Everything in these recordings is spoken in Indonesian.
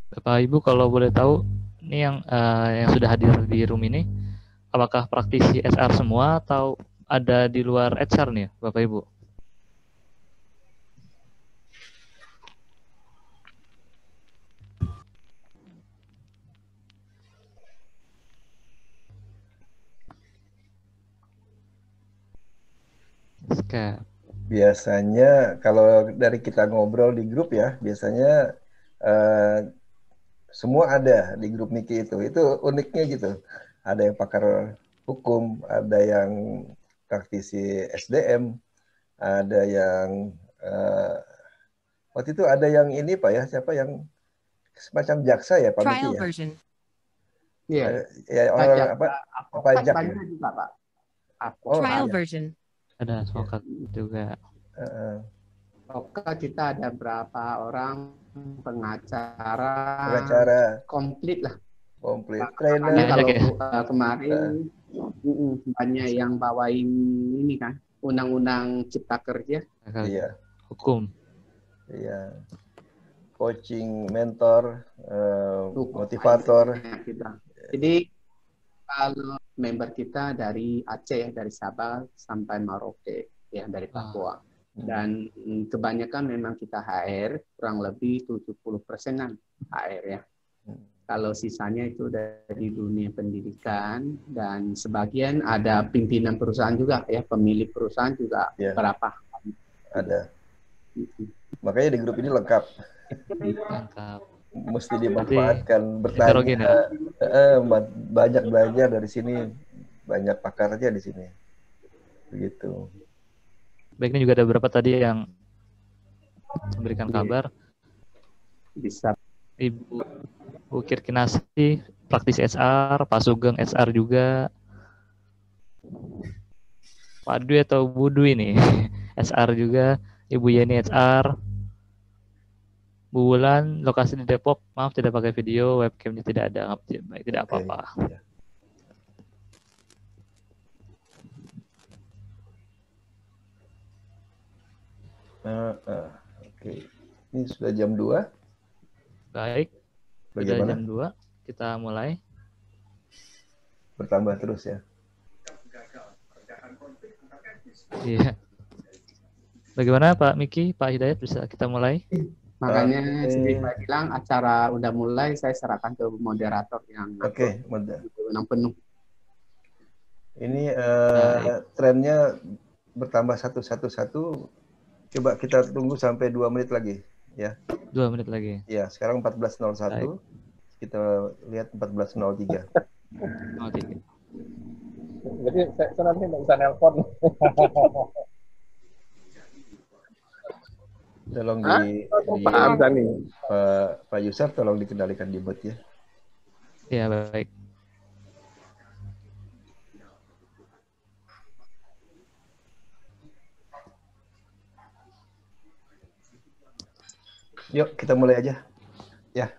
Bapak Ibu kalau boleh tahu, ini yang sudah hadir di room ini, apakah praktisi HR semua atau ada di luar HR nih, Bapak Ibu? Oke. Biasanya kalau dari kita ngobrol di grup ya, biasanya eh, semua ada di grup Niki itu. Itu uniknya gitu. Ada yang pakar hukum, ada yang praktisi SDM, ada yang waktu itu ada yang ini Pak ya, siapa yang semacam jaksa ya Pak Miki Trial ya? version. Iya, Ya orang apa jaksa advokat pajak ya? banyak juga Pak. Oh Advokat. iya. Trial Ya. version. Ada Ya. advokat juga. Advokat kita ada berapa orang, pengacara, Pengacara komplit lah. komplit, Makanya trainer. Banyak kalau ya. kemarin banyak yang bawain ini kan, undang-undang cipta kerja. Iya, Hukum. iya. Coaching, mentor, motivator. Banyak kita. Jadi kalau member kita dari Aceh ya, dari Sabah sampai Merauke ya, dari Papua. Dan kebanyakan memang kita HR, kurang lebih 70%-an HR ya. Kalau sisanya itu dari dunia pendidikan dan sebagian ada pimpinan perusahaan juga ya, pemilik perusahaan juga berapa. Ada. Makanya di grup ini lengkap. Lengkap. Mesti dimanfaatkan, heterogen ya. bertanya, banyak belajar dari sini, banyak pakarnya di sini. Begitu. Baik, ini juga ada beberapa tadi yang memberikan kabar. Bisa. Ibu Kirkinasi, praktisi HR, Pak Sugeng HR juga, Pak Dwi atau Bu Dwi nih, HR juga, Ibu Yeni HR, Bu Wulan, lokasi di Depok, maaf tidak pakai video, webcamnya tidak ada, baik tidak apa-apa. Oke, ini sudah jam 2. Baik, sudah jam 2, kita mulai. Bertambah terus ya. Iya. Bagaimana Pak Miki, Pak Hidayat, bisa kita mulai? Makanya seperti Pak bilang, acara udah mulai, saya serahkan ke moderator yang penuh. Ini trennya bertambah satu. Coba kita tunggu sampai 2 menit lagi ya. 2 menit lagi. Ya, sekarang 14.01. Kita lihat 14.03. Jadi saya nanti nggak bisa nelpon. Tolong Pak Yusuf tolong dikendalikan di bot ya. Ya, baik. Yuk, kita mulai aja. Ya.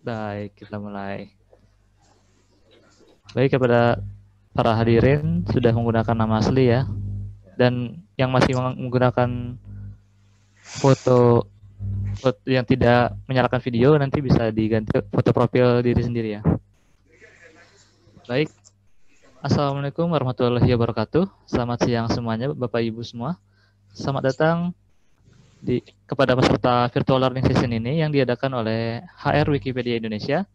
Baik, kita mulai. Baik, kepada para hadirin sudah menggunakan nama asli ya. Dan yang masih menggunakan foto yang tidak menyalakan video nanti bisa diganti foto profil diri sendiri ya. Baik. Assalamualaikum warahmatullahi wabarakatuh. Selamat siang semuanya Bapak Ibu semua. Selamat datang kepada peserta virtual learning session ini yang diadakan oleh HR Wikipedia Indonesia.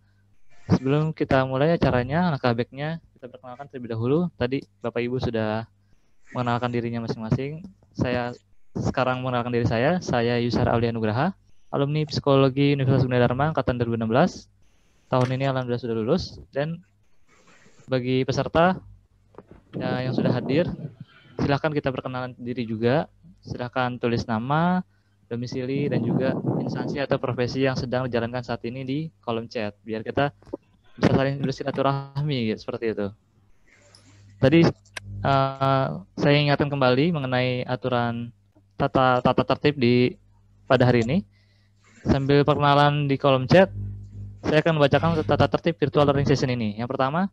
Sebelum kita mulai acaranya, langkah baiknya kita perkenalkan terlebih dahulu. Tadi Bapak Ibu sudah mengenalkan dirinya masing-masing. Saya sekarang mengenalkan diri saya Yusar Aulia Nugraha, alumni Psikologi Universitas Gunadarma angkatan 2016. Tahun ini alhamdulillah sudah lulus. Dan bagi peserta yang sudah hadir, silahkan kita perkenalan diri juga. Silahkan tulis nama, domisili, dan juga instansi atau profesi yang sedang dijalankan saat ini di kolom chat, biar kita bisa saling bersilaturahmi, gitu, seperti itu. Tadi saya ingatkan kembali mengenai aturan tata tertib pada hari ini. Sambil perkenalan di kolom chat, saya akan membacakan tata tertib virtual learning session ini. Yang pertama,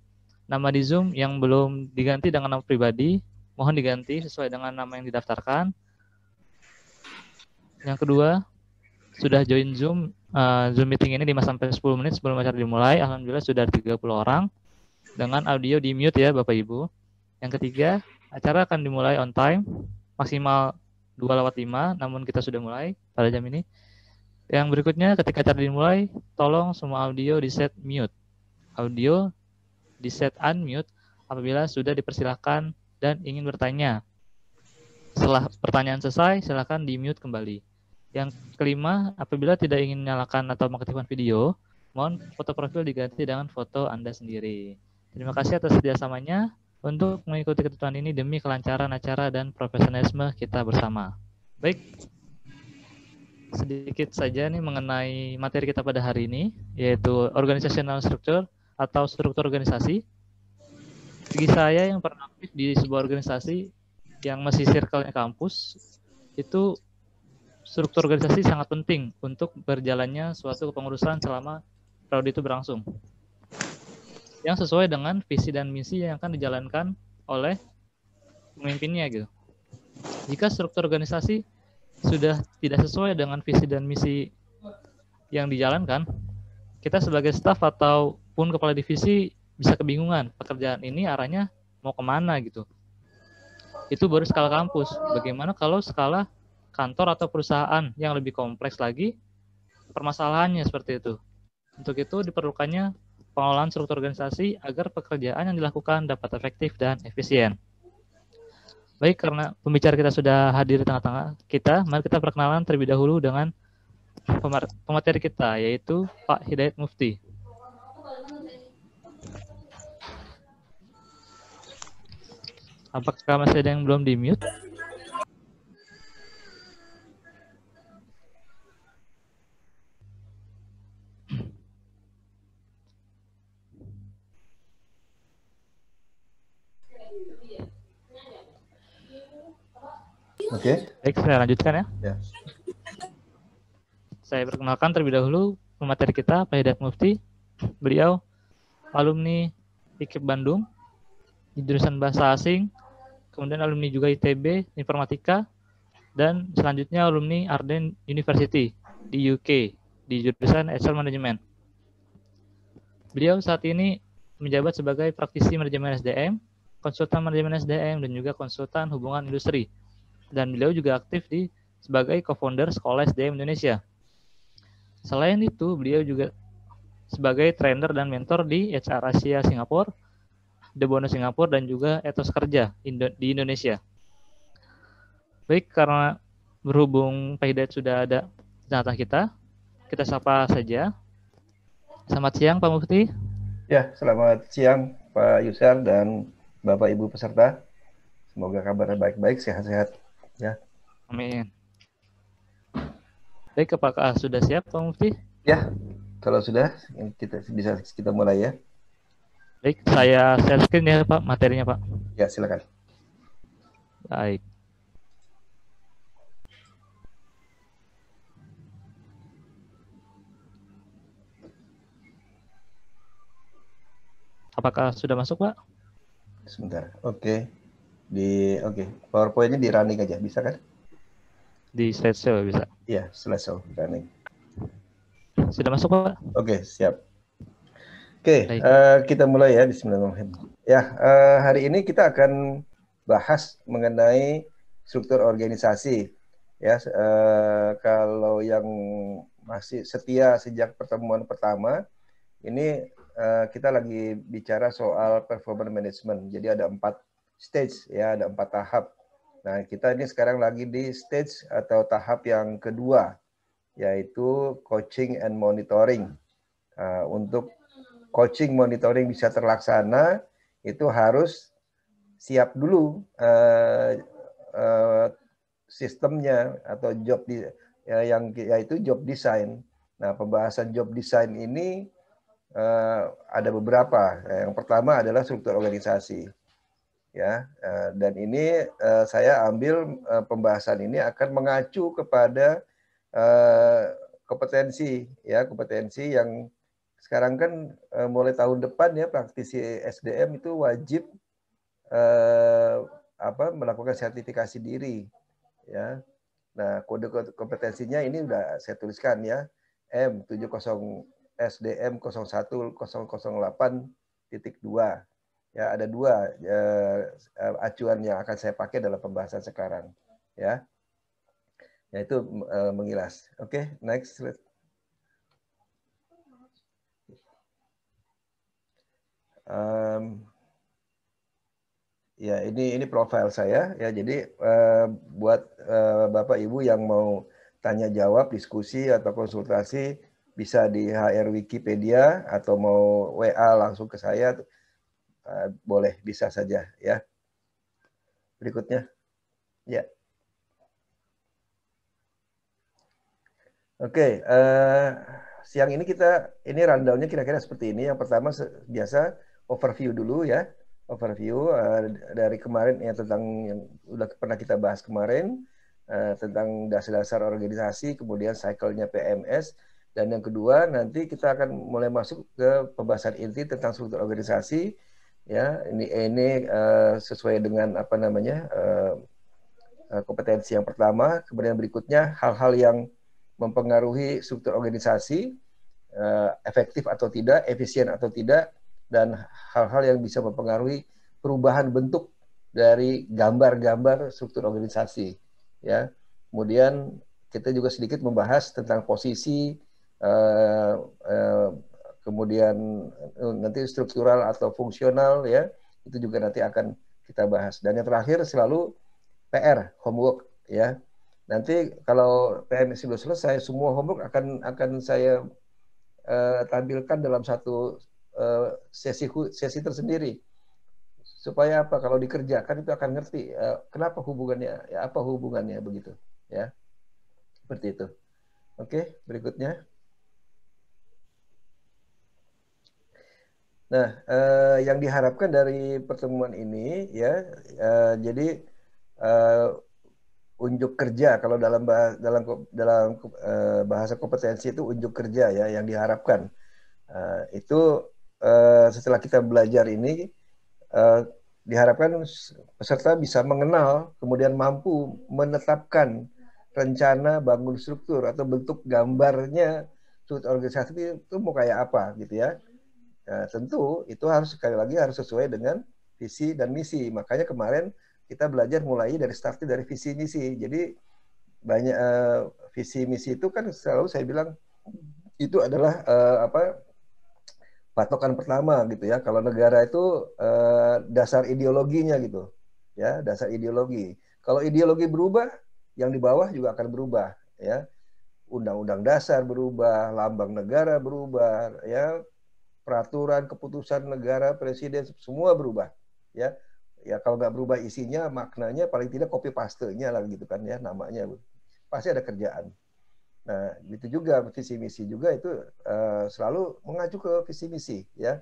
nama di Zoom yang belum diganti dengan nama pribadi, mohon diganti sesuai dengan nama yang didaftarkan. Yang kedua, sudah join Zoom meeting ini 5-10 menit sebelum acara dimulai. Alhamdulillah sudah 30 orang dengan audio di mute ya Bapak Ibu. Yang ketiga, acara akan dimulai on time, maksimal 2:05, namun kita sudah mulai pada jam ini. Yang berikutnya, ketika acara dimulai, tolong semua audio di set mute. Audio di set unmute apabila sudah dipersilahkan dan ingin bertanya. Setelah pertanyaan selesai, silakan di mute kembali. Yang kelima, apabila tidak ingin menyalakan atau mengaktifkan video, mohon foto profil diganti dengan foto Anda sendiri. Terima kasih atas kerjasamanya untuk mengikuti ketentuan ini demi kelancaran acara dan profesionalisme kita bersama. Baik, sedikit saja nih mengenai materi kita pada hari ini, yaitu organizational structure atau struktur organisasi. Bagi saya yang pernah aktif di sebuah organisasi yang masih circle-nya kampus, itu struktur organisasi sangat penting untuk berjalannya suatu kepengurusan selama periode itu berlangsung. Yang sesuai dengan visi dan misi yang akan dijalankan oleh pemimpinnya gitu. Jika struktur organisasi sudah tidak sesuai dengan visi dan misi yang dijalankan, kita sebagai staf ataupun kepala divisi bisa kebingungan pekerjaan ini arahnya mau kemana gitu. Itu baru skala kampus. Bagaimana kalau skala kantor atau perusahaan yang lebih kompleks lagi permasalahannya seperti itu. Untuk itu diperlukannya pengelolaan struktur organisasi agar pekerjaan yang dilakukan dapat efektif dan efisien. Baik, karena pembicara kita sudah hadir di tengah-tengah kita, mari kita perkenalan terlebih dahulu dengan pemateri kita, yaitu Pak Hidayat Mufti. Apakah masih ada yang belum di-mute? Oke. Baik, saya lanjutkan ya. Ya. Saya perkenalkan terlebih dahulu pemateri kita, Pak Hidayat Mufti. Beliau alumni IKIP Bandung di jurusan Bahasa Asing, kemudian alumni juga ITB Informatika, dan selanjutnya alumni Arden University di UK di jurusan HR Management. Beliau saat ini menjabat sebagai praktisi manajemen SDM, konsultan manajemen SDM, dan juga konsultan hubungan industri. Dan beliau juga aktif sebagai co-founder Sekolah SDM Indonesia. Selain itu, beliau juga sebagai trainer dan mentor di HR Asia Singapura, The Bonus Singapura, dan juga Etos Kerja di Indonesia. Baik, karena berhubung Pak Hidayat sudah ada di tengah kita sapa saja. Selamat siang Pak Mufti. Ya, selamat siang Pak Yusar dan Bapak Ibu peserta. Semoga kabarnya baik-baik, sehat-sehat. Ya. Amin. Baik, apakah sudah siap Pak Mufti? Ya, kalau sudah kita mulai ya. Baik, saya share screen ya Pak, materinya Pak. Ya, silakan. Baik. Apakah sudah masuk Pak? Sebentar. Oke. PowerPoint-nya di running aja, bisa kan? Di slideshow bisa. Iya, slideshow running. Sudah masuk Pak? Oke, siap. Oke, kita mulai ya. Bismillahirrahmanirrahim. Ya, hari ini kita akan bahas mengenai struktur organisasi. Ya, kalau yang masih setia sejak pertemuan pertama, ini kita lagi bicara soal performance management. Jadi ada 4 stage, ya, ada 4 tahap. Nah, kita ini sekarang lagi di stage atau tahap yang kedua, yaitu coaching and monitoring. Untuk coaching monitoring bisa terlaksana, itu harus siap dulu sistemnya atau yaitu job design. Nah, pembahasan job design ini ada beberapa. Yang pertama adalah struktur organisasi. Ya, dan ini saya ambil pembahasan ini akan mengacu kepada kompetensi yang sekarang kan mulai tahun depan ya praktisi SDM itu wajib melakukan sertifikasi diri ya. Nah, kode kompetensinya ini udah saya tuliskan ya. M70 SDM 01.008.2. Ya, ada 2 acuan yang akan saya pakai dalam pembahasan sekarang. Ya, yaitu mengilas. Oke, next slide. Ya, ini profil saya ya. Jadi buat Bapak Ibu yang mau tanya jawab, diskusi atau konsultasi bisa di HR Wikipedia atau mau WA langsung ke saya, boleh, bisa saja ya. Berikutnya. Ya. Oke, siang ini ini rundown-nya kira-kira seperti ini. Yang pertama biasa overview dulu ya. Overview dari kemarin ya, tentang yang udah pernah kita bahas kemarin, tentang dasar-dasar organisasi, kemudian cycle-nya PMS, dan yang kedua nanti kita akan mulai masuk ke pembahasan inti tentang struktur organisasi ya. Ini sesuai dengan apa namanya kompetensi yang pertama. Kemudian berikutnya hal-hal yang mempengaruhi struktur organisasi, efektif atau tidak, efisien atau tidak, dan hal-hal yang bisa mempengaruhi perubahan bentuk dari gambar-gambar struktur organisasi. Ya, kemudian kita juga sedikit membahas tentang posisi, kemudian nanti struktural atau fungsional ya, itu juga nanti akan kita bahas. Dan yang terakhir selalu PR, homework ya. Nanti kalau PMS sudah selesai, semua homework akan saya tampilkan dalam satu sesi tersendiri. Supaya apa? Kalau dikerjakan itu akan ngerti kenapa hubungannya, ya apa hubungannya begitu, ya. Seperti itu. Oke, berikutnya. Nah, yang diharapkan dari pertemuan ini ya, jadi unjuk kerja, kalau dalam bahasa kompetensi itu unjuk kerja ya yang diharapkan. Itu setelah kita belajar ini diharapkan peserta bisa mengenal, kemudian mampu menetapkan rencana bangun struktur atau bentuk gambarnya struktur organisasi itu mau kayak apa gitu ya. Tentu itu harus sekali lagi harus sesuai dengan visi dan misi. Makanya kemarin kita belajar mulai dari startnya dari visi misi. Jadi banyak visi misi itu kan selalu saya bilang itu adalah patokan pertama gitu ya. Kalau negara itu dasar ideologinya gitu. Ya, dasar ideologi. Kalau ideologi berubah, yang di bawah juga akan berubah ya. Undang-undang dasar berubah, lambang negara berubah ya. Peraturan, keputusan negara, presiden semua berubah ya. Ya kalau nggak berubah isinya, maknanya paling tidak copy paste-nya lah gitu kan ya, namanya pasti ada kerjaan. Nah itu juga visi misi juga itu selalu mengacu ke visi misi ya.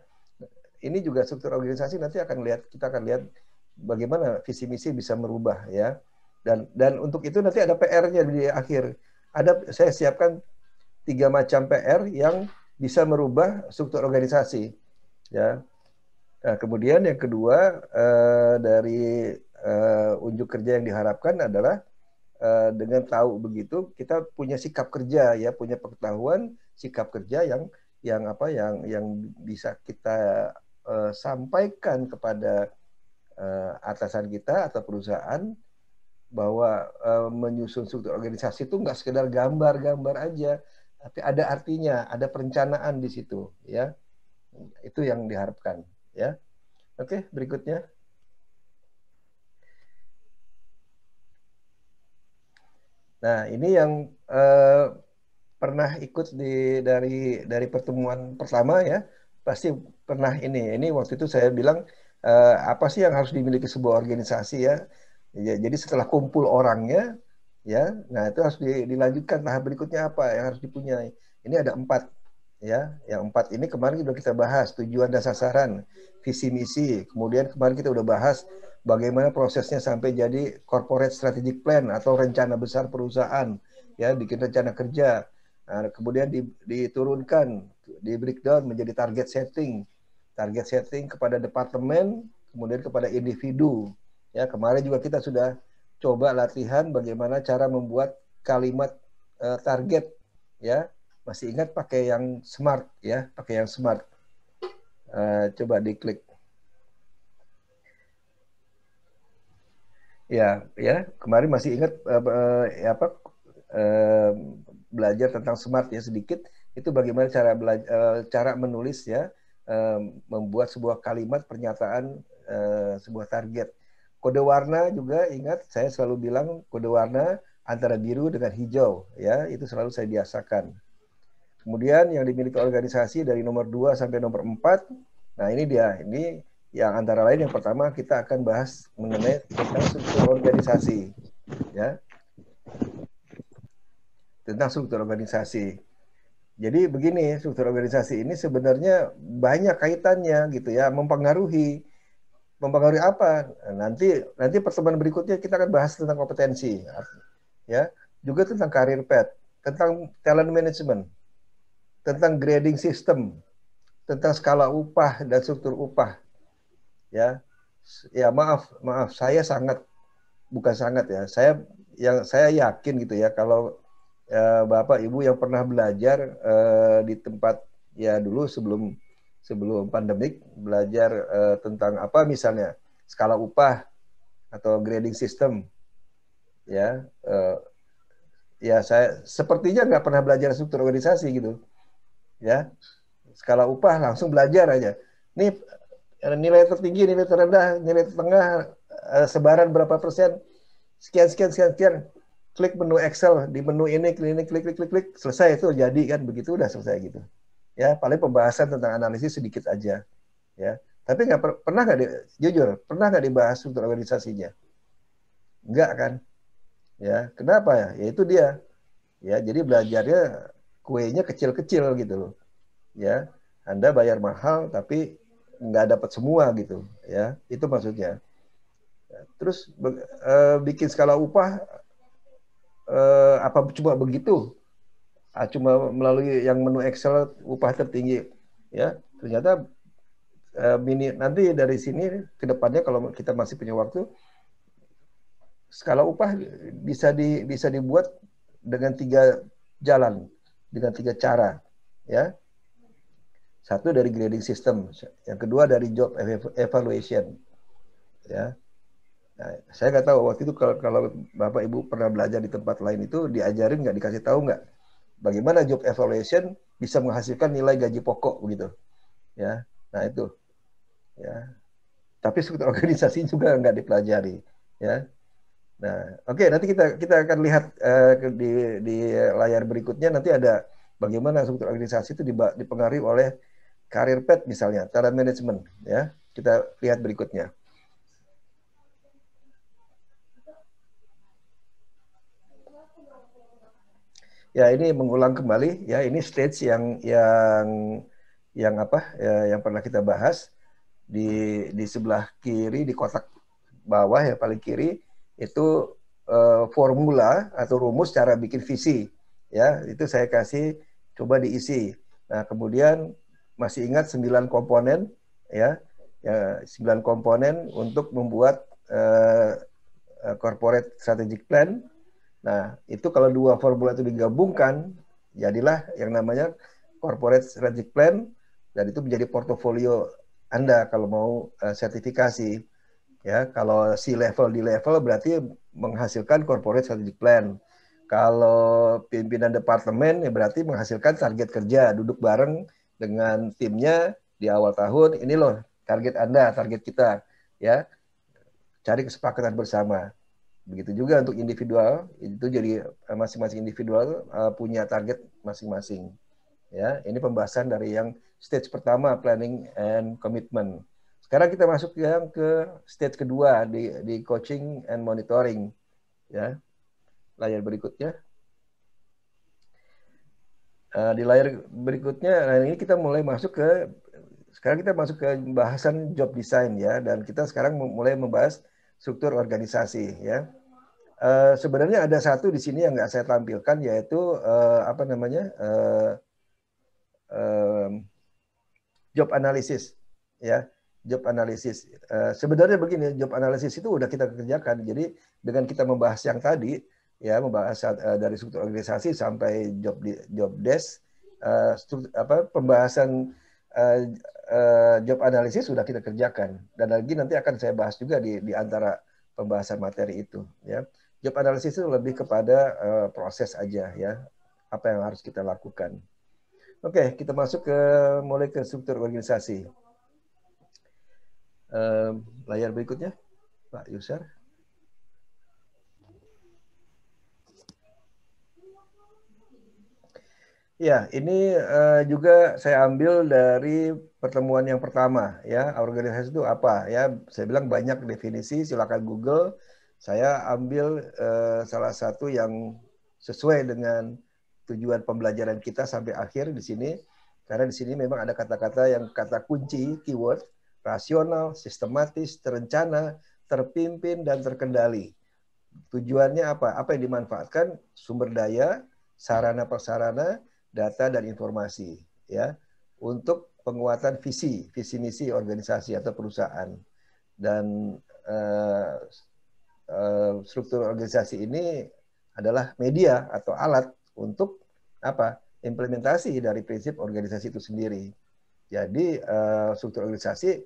Ini juga struktur organisasi nanti kita akan lihat bagaimana visi misi bisa merubah ya. Dan untuk itu nanti ada PR-nya di akhir. Saya siapkan 3 macam PR yang bisa merubah struktur organisasi ya. Nah, kemudian yang kedua dari unjuk kerja yang diharapkan adalah dengan tahu begitu kita punya sikap kerja ya, punya pengetahuan sikap kerja yang bisa kita sampaikan kepada atasan kita atau perusahaan bahwa menyusun struktur organisasi itu nggak sekedar gambar-gambar aja, tapi ada artinya, ada perencanaan di situ ya. Itu yang diharapkan ya. Oke, berikutnya. Nah, ini yang pernah ikut dari pertemuan pertama ya, pasti pernah ini. Ini waktu itu saya bilang apa sih yang harus dimiliki sebuah organisasi ya. Jadi setelah kumpul orangnya ya, nah itu harus dilanjutkan tahap berikutnya apa yang harus dipunyai. Ini ada 4 ya, yang 4 ini kemarin sudah kita bahas tujuan dan sasaran, visi misi. Kemudian kemarin kita udah bahas bagaimana prosesnya sampai jadi corporate strategic plan atau rencana besar perusahaan ya, bikin rencana kerja. Nah, kemudian diturunkan, di breakdown menjadi target setting kepada departemen, kemudian kepada individu. Ya, kemarin juga kita sudah coba latihan bagaimana cara membuat kalimat target ya. Masih ingat pakai yang smart ya, pakai yang smart. Coba diklik. Ya, kemarin masih ingat belajar tentang smart ya sedikit. Itu bagaimana cara menulis ya, membuat sebuah kalimat pernyataan sebuah target. Kode warna juga ingat, saya selalu bilang kode warna antara biru dengan hijau ya, itu selalu saya biasakan. Kemudian yang dimiliki organisasi dari nomor 2 sampai nomor 4. Nah, ini dia. Ini yang antara lain yang pertama kita akan bahas mengenai tentang struktur organisasi ya. Tentang struktur organisasi. Jadi begini, struktur organisasi ini sebenarnya banyak kaitannya gitu ya, mempengaruhi apa? Nanti pertemuan berikutnya kita akan bahas tentang kompetensi ya, juga tentang career path, tentang talent management, tentang grading system, tentang skala upah dan struktur upah. Ya, maaf, saya bukan sangat ya. Saya yakin gitu ya, kalau Bapak Ibu yang pernah belajar di tempat ya dulu sebelum pandemik, belajar tentang apa misalnya skala upah atau grading system ya, ya saya sepertinya nggak pernah belajar struktur organisasi gitu ya. Skala upah langsung belajar aja. Nih nilai tertinggi, nilai terendah, nilai tengah, sebaran berapa persen, sekian. Klik menu Excel, di menu ini klik, selesai, itu jadi kan, begitu udah selesai gitu. Ya, paling pembahasan tentang analisis sedikit aja. Ya, tapi pernah nggak dibahas struktur organisasinya? Enggak kan? Ya, kenapa ya? Ya itu dia. Ya, jadi belajarnya kuenya kecil-kecil gitu loh. Ya, Anda bayar mahal tapi nggak dapat semua gitu ya, itu maksudnya. Terus bikin skala upah apa cuma begitu, cuma melalui yang menu Excel upah tertinggi ya, ternyata nanti dari sini ke depannya kalau kita masih punya waktu, skala upah bisa dibuat dengan 3 jalan, dengan 3 cara ya. Satu dari grading system, yang kedua dari job evaluation, ya. Nah, saya nggak tahu waktu itu kalau Bapak Ibu pernah belajar di tempat lain itu diajarin nggak, dikasih tahu nggak bagaimana job evaluation bisa menghasilkan nilai gaji pokok begitu, ya. Nah itu, ya. Tapi struktur organisasi juga nggak dipelajari, ya. Nah, oke, nanti kita akan lihat di layar berikutnya, nanti ada bagaimana struktur organisasi itu dipengaruhi oleh career path misalnya, talent management ya. Kita lihat berikutnya. Ya, ini mengulang kembali ya, ini stage yang apa ya, yang pernah kita bahas di sebelah kiri, di kotak bawah ya paling kiri itu formula atau rumus cara bikin visi ya, itu saya kasih coba diisi. Nah, kemudian masih ingat 9 komponen ya, 9 komponen untuk membuat corporate strategic plan. Nah, itu kalau 2 formula itu digabungkan, jadilah yang namanya corporate strategic plan, dan itu menjadi portofolio Anda kalau mau sertifikasi. Ya, kalau C-level di level berarti menghasilkan corporate strategic plan. Kalau pimpinan departemen ya berarti menghasilkan target kerja, duduk bareng dengan timnya di awal tahun, ini loh target Anda, target kita, ya. Cari kesepakatan bersama. Begitu juga untuk individual, itu jadi masing-masing individual punya target masing-masing. Ya, ini pembahasan dari yang stage pertama, planning and commitment. Sekarang kita masuk yang ke stage kedua di coaching and monitoring. Ya, layar berikutnya. Di layar berikutnya, nah ini kita mulai masuk ke, sekarang kita masuk ke bahasan job design ya, dan kita sekarang mulai membahas struktur organisasi ya. Sebenarnya ada satu di sini yang nggak saya tampilkan, yaitu apa namanya, job analysis ya. Job analysis. Sebenarnya begini, job analysis itu udah kita kerjakan. Jadi dengan kita membahas yang tadi, ya, membahas dari struktur organisasi sampai job desk, pembahasan job analisis sudah kita kerjakan, dan lagi nanti akan saya bahas juga di antara pembahasan materi itu, ya. Job analisis itu lebih kepada proses aja, ya, apa yang harus kita lakukan. Oke, kita masuk mulai ke struktur organisasi. Layar berikutnya, Pak Yusar. Ya, ini juga saya ambil dari pertemuan yang pertama, ya. Organisasi itu apa? Ya, saya bilang banyak definisi, silakan Google. Saya ambil salah satu yang sesuai dengan tujuan pembelajaran kita sampai akhir di sini. Karena di sini memang ada kata-kata yang kata kunci, keyword, rasional, sistematis, terencana, terpimpin, dan terkendali. Tujuannya apa? Apa yang dimanfaatkan? Sumber daya, sarana-prasarana, data dan informasi, ya, untuk penguatan visi misi organisasi atau perusahaan. Dan struktur organisasi ini adalah media atau alat untuk apa? Implementasi dari prinsip organisasi itu sendiri. Jadi struktur organisasi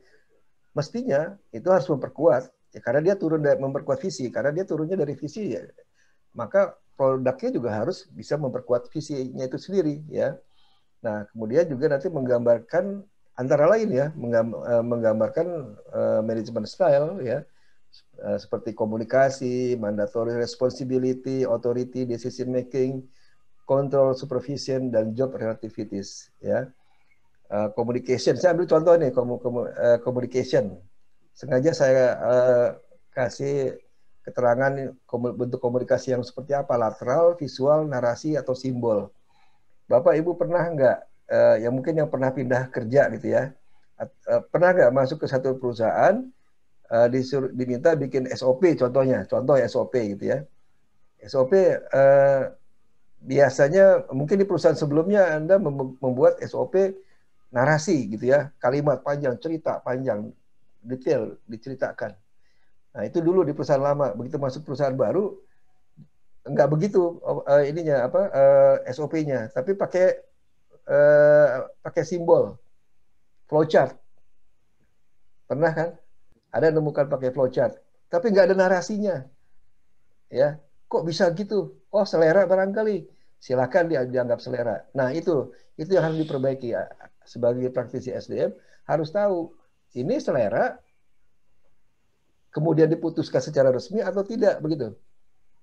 mestinya itu harus memperkuat, ya, karena dia turun dari memperkuat visi, karena dia turunnya dari visi, ya, maka produknya juga harus bisa memperkuat visinya itu sendiri, ya. Nah, kemudian juga nanti menggambarkan antara lain, ya, menggambarkan manajemen style, ya, seperti komunikasi, mandatory responsibility, authority, decision making, control, supervision, dan job relativities, ya. Communication, saya ambil contoh nih, communication. Sengaja saya kasih keterangan bentuk komunikasi yang seperti apa, lateral, visual, narasi, atau simbol. Bapak Ibu pernah nggak, yang mungkin yang pernah pindah kerja gitu ya, pernah nggak masuk ke satu perusahaan, diminta bikin SOP, contoh SOP gitu ya. SOP biasanya mungkin di perusahaan sebelumnya Anda membuat SOP narasi gitu ya, kalimat panjang, cerita panjang, detail diceritakan. Nah, itu dulu di perusahaan lama. Begitu masuk perusahaan baru, nggak begitu ininya apa SOP-nya, tapi pakai simbol, flowchart. Pernah kan? Ada nemukan pakai flowchart, tapi nggak ada narasinya. Ya, kok bisa gitu? Oh, selera barangkali. Silakan dianggap selera. Nah, itu yang harus diperbaiki, ya. Sebagai praktisi SDM harus tahu ini selera, kemudian diputuskan secara resmi atau tidak, begitu.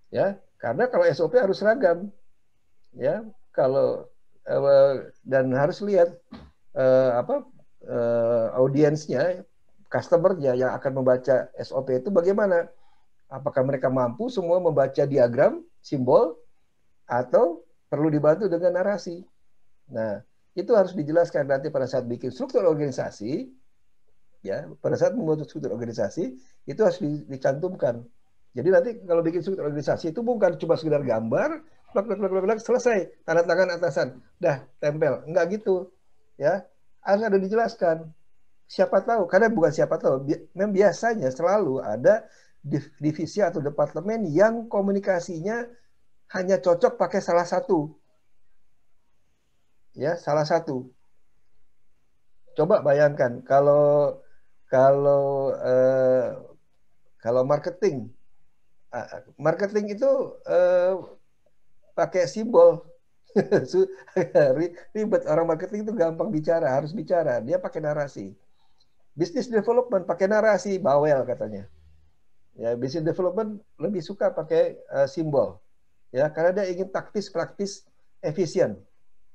Ya, karena kalau SOP harus seragam, ya. Kalau dan harus lihat audiensnya, customernya yang akan membaca SOP itu bagaimana. Apakah mereka mampu semua membaca diagram, simbol, atau perlu dibantu dengan narasi. Nah, itu harus dijelaskan nanti pada saat bikin struktur organisasi, ya, pada saat membuat struktur organisasi, itu harus dicantumkan. Jadi nanti kalau bikin struktur organisasi itu bukan cuma sekedar gambar, selesai, tanda tangan atasan, dah tempel, enggak gitu, ya, harus ada dijelaskan. Siapa tahu, karena bukan siapa tahu, biasanya selalu ada divisi atau departemen yang komunikasinya hanya cocok pakai salah satu, ya, salah satu. Coba bayangkan kalau marketing itu pakai simbol. Ribet, orang marketing itu gampang bicara, harus bicara, dia pakai narasi. Business development pakai narasi, bawel katanya. Ya, business development lebih suka pakai simbol, ya, karena dia ingin taktis, praktis, efisien.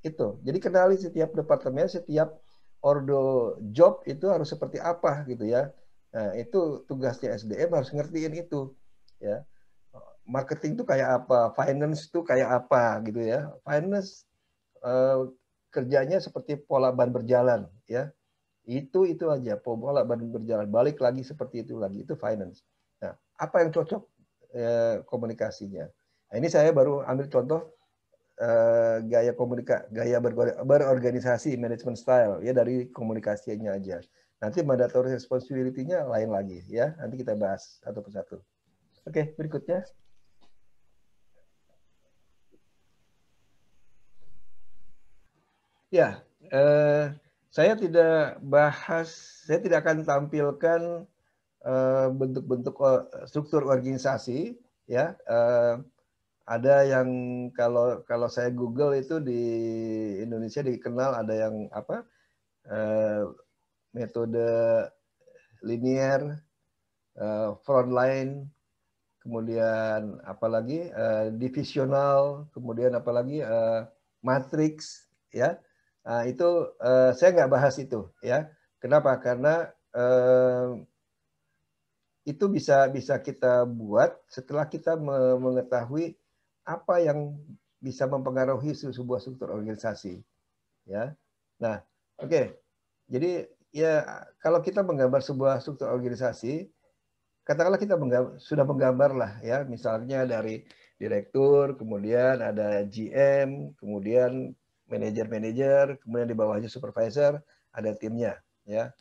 Itu. Jadi kenali setiap departemen, setiap ordo job itu harus seperti apa gitu ya. Nah, itu tugasnya SDM harus ngertiin itu, ya. Marketing itu kayak apa, finance itu kayak apa gitu ya. Finance kerjanya seperti pola ban berjalan, ya. Itu aja, pola ban berjalan, balik lagi seperti itu lagi, itu finance. Nah, apa yang cocok komunikasinya. Nah, ini saya baru ambil contoh gaya berorganisasi, management style, ya, dari komunikasinya aja. Nanti mandatory responsibility-nya lain lagi, ya. Nanti kita bahas satu persatu. Oke, berikutnya. Ya, saya tidak akan tampilkan bentuk-bentuk struktur organisasi, ya. Ada yang kalau saya Google itu di Indonesia dikenal ada yang apa metode linear, frontline, kemudian apalagi divisional, kemudian apalagi matrix, ya. Nah, itu saya nggak bahas itu, ya. Kenapa? Karena itu bisa kita buat setelah kita mengetahui apa yang bisa mempengaruhi sebuah struktur organisasi, ya. Nah, oke. Jadi ya kalau kita menggambar sebuah struktur organisasi, katakanlah kita sudah menggambar lah, ya, misalnya dari direktur, kemudian ada GM, kemudian manajer, kemudian di bawahnya supervisor, ada timnya, ya.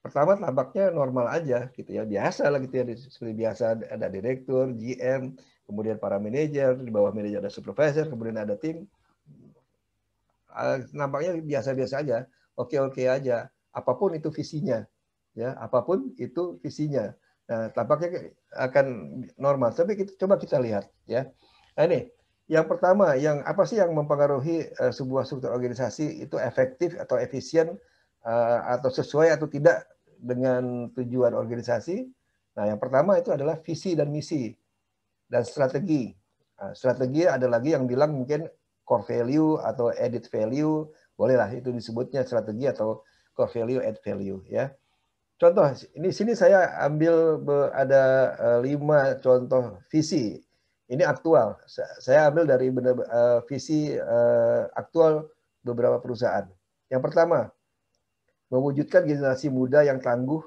Pertama tampaknya normal aja gitu ya, biasa lah gitu ya, seperti biasa ada direktur, GM, kemudian para manajer, di bawah manajer ada supervisor, kemudian ada tim. Nampaknya biasa-biasa aja, oke-oke aja, apapun itu visinya, ya, apapun itu visinya. Nah, tampaknya akan normal. Tapi coba kita lihat, ya. Nah, ini yang pertama, yang apa sih yang mempengaruhi sebuah struktur organisasi itu efektif atau efisien atau sesuai atau tidak dengan tujuan organisasi. Nah, yang pertama itu adalah visi dan misi dan strategi. Nah, strategi ada lagi yang bilang mungkin core value atau added value, bolehlah itu disebutnya strategi atau core value, add value, ya. Contoh, ini sini saya ambil ada 5 contoh visi. Ini aktual. Saya ambil dari visi aktual beberapa perusahaan. Yang pertama, mewujudkan generasi muda yang tangguh,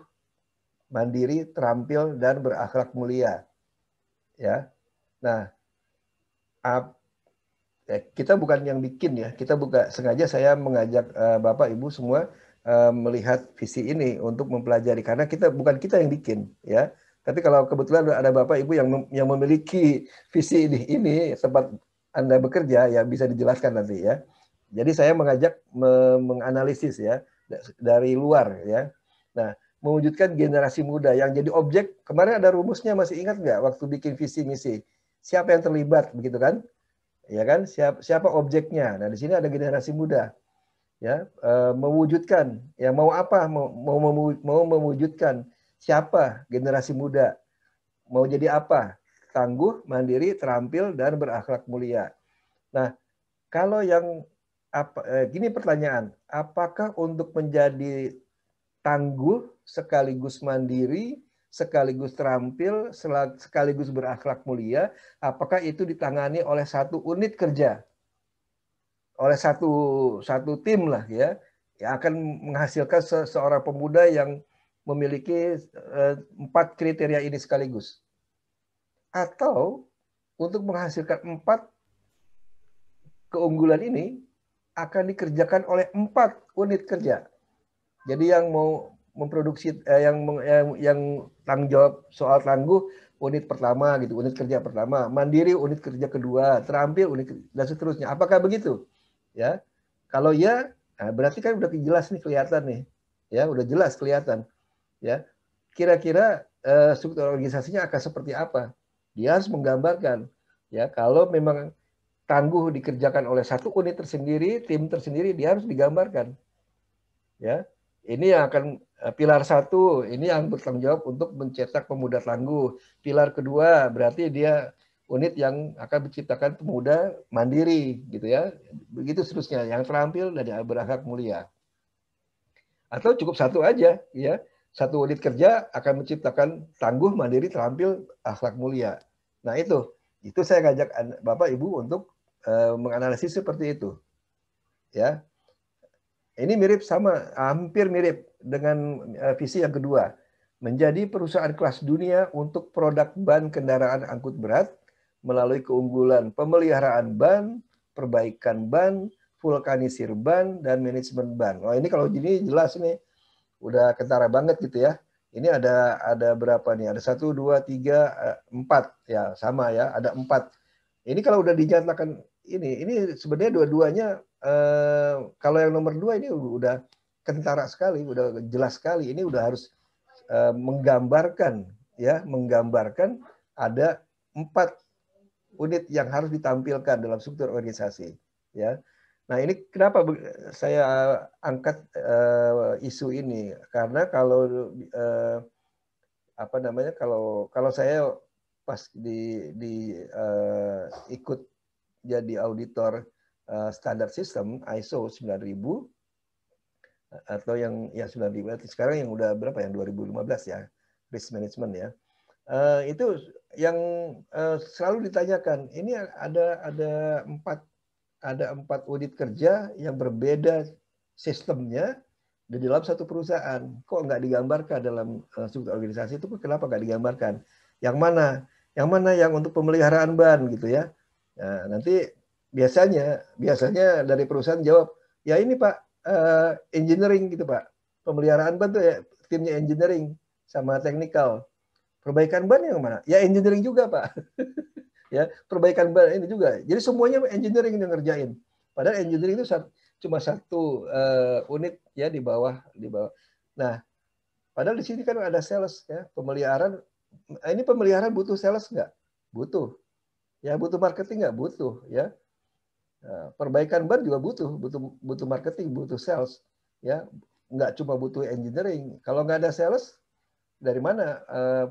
mandiri, terampil, dan berakhlak mulia. Ya. Nah, kita bukan yang bikin ya. Sengaja saya mengajak Bapak Ibu semua melihat visi ini untuk mempelajari karena bukan kita yang bikin, ya. Tapi kalau kebetulan ada Bapak Ibu yang memiliki visi ini tempat Anda bekerja, ya bisa dijelaskan nanti, ya. Jadi saya mengajak menganalisis, ya, dari luar, ya. Nah, mewujudkan generasi muda yang jadi objek. Kemarin ada rumusnya, masih ingat nggak waktu bikin visi misi? Siapa yang terlibat, begitu kan? Ya kan? Siapa objeknya? Nah, di sini ada generasi muda. Ya, mewujudkan, ya, mau apa? Mau mewujudkan siapa generasi muda? Mau jadi apa? Tangguh, mandiri, terampil, dan berakhlak mulia. Nah, kalau yang gini pertanyaan, apakah untuk menjadi tangguh sekaligus mandiri, sekaligus terampil, sekaligus berakhlak mulia, apakah itu ditangani oleh satu unit kerja, oleh satu tim lah, ya, yang akan menghasilkan seorang pemuda yang memiliki 4 kriteria ini sekaligus, atau untuk menghasilkan 4 keunggulan ini akan dikerjakan oleh 4 unit kerja. Jadi yang mau memproduksi yang tanggung jawab soal tangguh unit pertama gitu, unit kerja pertama, mandiri unit kerja kedua, terampil unit dan seterusnya. Apakah begitu? Ya. Kalau ya, nah berarti kan udah jelas nih, kelihatan nih. Ya, udah jelas kelihatan. Ya. Kira-kira struktur organisasinya akan seperti apa? Dia harus menggambarkan, ya, kalau memang tangguh dikerjakan oleh satu unit tersendiri, tim tersendiri, dia harus digambarkan. Ya. Ini yang akan pilar 1, ini yang bertanggung jawab untuk mencetak pemuda tangguh. Pilar kedua berarti dia unit yang akan menciptakan pemuda mandiri, gitu ya. Begitu seterusnya, yang terampil dan yang berakhlak mulia. Atau cukup satu aja, ya. Satu unit kerja akan menciptakan tangguh, mandiri, terampil, akhlak mulia. Nah, itu saya ngajak Bapak Ibu untuk menganalisis seperti itu. Ya. Ini mirip sama, hampir mirip dengan visi yang kedua. Menjadi perusahaan kelas dunia untuk produk ban kendaraan angkut berat melalui keunggulan pemeliharaan ban, perbaikan ban, vulkanisir ban, dan manajemen ban. Oh, ini kalau gini jelas nih, udah kentara banget gitu ya. Ini ada berapa nih? Ada 1, 2, 3, 4. Ya, sama ya, ada 4. Ini kalau udah dinyatakan ini sebenarnya dua-duanya kalau yang nomor 2 ini udah kentara sekali, udah jelas sekali. Ini udah harus menggambarkan ada 4 unit yang harus ditampilkan dalam struktur organisasi. Ya, nah ini kenapa saya angkat isu ini, karena kalau kalau saya pas ikut jadi auditor standar sistem ISO 9000 atau yang 9000, sekarang yang udah berapa, yang 2015 ya, risk management ya. Itu yang selalu ditanyakan, ini ada 4 audit kerja yang berbeda sistemnya di dalam satu perusahaan. Kok nggak digambarkan dalam struktur organisasi itu? Kenapa nggak digambarkan? Yang mana? Yang mana yang untuk pemeliharaan ban gitu ya? Nah, nanti biasanya dari perusahaan jawab, ya ini Pak, engineering gitu Pak. Pemeliharaan ban tuh ya timnya engineering sama teknikal. Perbaikan ban yang mana? Ya engineering juga Pak. Ya, perbaikan ban ini juga. Jadi semuanya engineering yang ngerjain. Padahal engineering itu cuma satu unit ya di bawah. Nah, padahal di sini kan ada sales ya, pemeliharaan. Ini pemeliharaan butuh sales nggak? Butuh. Ya, butuh marketing nggak? Butuh ya. Perbaikan ban juga butuh marketing, butuh sales ya. Nggak cuma butuh engineering. Kalau nggak ada sales, dari mana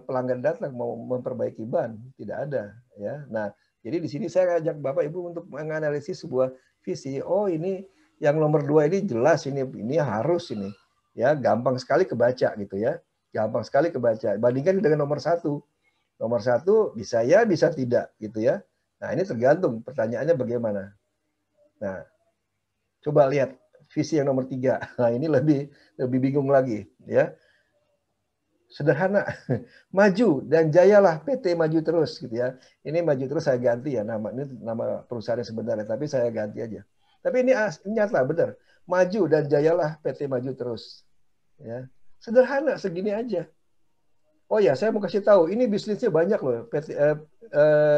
pelanggan datang mau memperbaiki ban? Tidak ada ya. Nah, jadi di sini saya ajak Bapak Ibu untuk menganalisis sebuah visi. Oh, ini yang nomor 2 ini jelas, ini harus ini. Ya, gampang sekali kebaca gitu ya. Gampang sekali kebaca. Bandingkan dengan nomor 1. Nomor 1 bisa ya, bisa tidak gitu ya. Nah, ini tergantung pertanyaannya bagaimana. Nah, coba lihat visi yang nomor 3. Nah, ini lebih bingung lagi ya. Sederhana, maju dan jayalah PT maju terus gitu ya. Ini maju terus saya ganti ya, ini nama perusahaan sebenarnya, tapi saya ganti aja. Tapi ini nyata benar, maju dan jayalah PT maju terus. Ya, sederhana segini aja. Oh ya, saya mau kasih tahu, ini bisnisnya banyak loh, PT